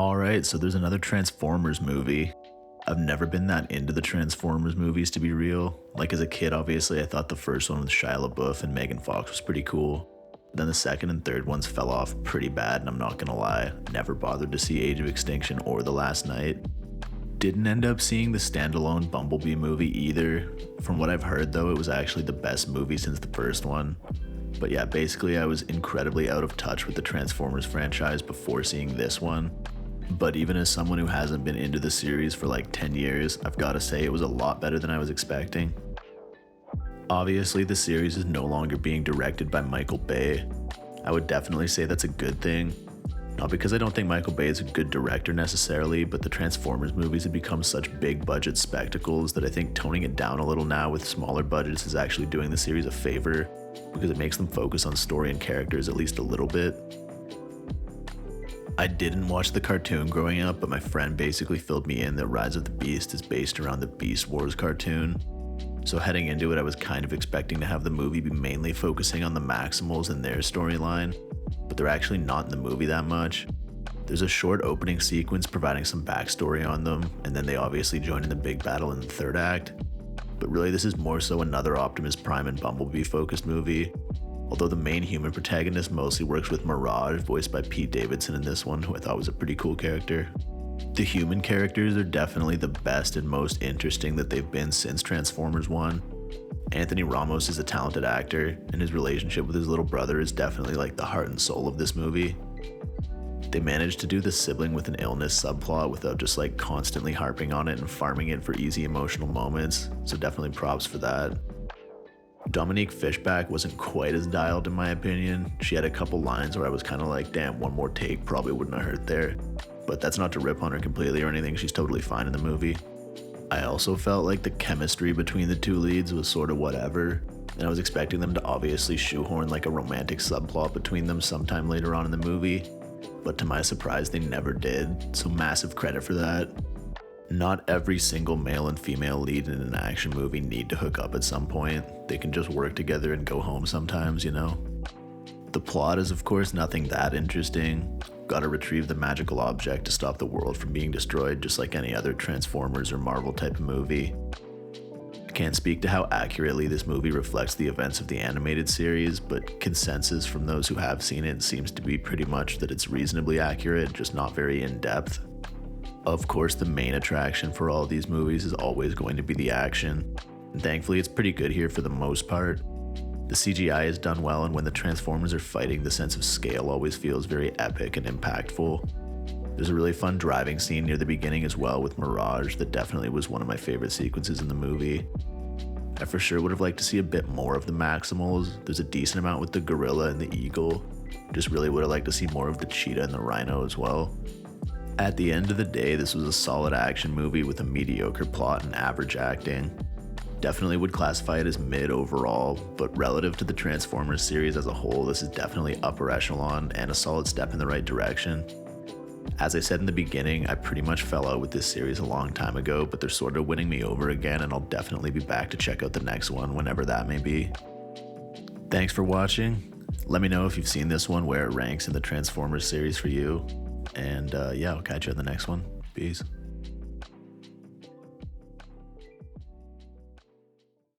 Alright, so there's another Transformers movie. I've never been that into the Transformers movies, to be real. Like, as a kid, obviously, I thought the first one with Shia LaBeouf and Megan Fox was pretty cool. Then the second and third ones fell off pretty bad, and I'm not gonna lie, never bothered to see Age of Extinction or The Last Knight. Didn't end up seeing the standalone Bumblebee movie either. From what I've heard though, it was actually the best movie since the first one. But yeah, basically I was incredibly out of touch with the Transformers franchise before seeing this one. But even as someone who hasn't been into the series for like 10 years, I've gotta say it was a lot better than I was expecting. Obviously the series is no longer being directed by Michael Bay. I would definitely say that's a good thing. Not because I don't think Michael Bay is a good director necessarily, but the Transformers movies have become such big budget spectacles that I think toning it down a little now with smaller budgets is actually doing the series a favor, because it makes them focus on story and characters at least a little bit. I didn't watch the cartoon growing up, but my friend basically filled me in that Rise of the Beast is based around the Beast Wars cartoon. So heading into it, I was kind of expecting to have the movie be mainly focusing on the Maximals and their storyline, but they're actually not in the movie that much. There's a short opening sequence providing some backstory on them, and then they obviously join in the big battle in the third act. But really this is more so another Optimus Prime and Bumblebee focused movie, although the main human protagonist mostly works with Mirage, voiced by Pete Davidson in this one, who I thought was a pretty cool character. The human characters are definitely the best and most interesting that they've been since Transformers 1. Anthony Ramos is a talented actor, and his relationship with his little brother is definitely like the heart and soul of this movie. They managed to do the sibling with an illness subplot without just like constantly harping on it and farming it for easy emotional moments, so definitely props for that. Dominique Fishback wasn't quite as dialed in my opinion. She had a couple lines where I was kind of like, damn, one more take probably wouldn't have hurt there. But that's not to rip on her completely or anything, she's totally fine in the movie. I also felt like the chemistry between the two leads was sort of whatever, and I was expecting them to obviously shoehorn like a romantic subplot between them sometime later on in the movie, but to my surprise they never did, so massive credit for that. Not every single male and female lead in an action movie need to hook up at some point. They can just work together and go home sometimes, you know? The plot is of course nothing that interesting. Gotta retrieve the magical object to stop the world from being destroyed, just like any other Transformers or Marvel type of movie. I can't speak to how accurately this movie reflects the events of the animated series, but consensus from those who have seen it seems to be pretty much that it's reasonably accurate, just not very in-depth. Of course, the main attraction for all of these movies is always going to be the action, and thankfully it's pretty good here for the most part. The CGI is done well, and when the Transformers are fighting, the sense of scale always feels very epic and impactful. There's a really fun driving scene near the beginning as well with Mirage that definitely was one of my favorite sequences in the movie. I for sure would have liked to see a bit more of the Maximals. There's a decent amount with the Gorilla and the Eagle. Just really would have liked to see more of the Cheetah and the Rhino as well. At the end of the day, this was a solid action movie with a mediocre plot and average acting. Definitely would classify it as mid overall, but relative to the Transformers series as a whole, this is definitely upper echelon and a solid step in the right direction. As I said in the beginning, I pretty much fell out with this series a long time ago, but they're sort of winning me over again, and I'll definitely be back to check out the next one whenever that may be. Thanks for watching. Let me know if you've seen this one, where it ranks in the Transformers series for you, and yeah, I'll catch you in the next one. Peace.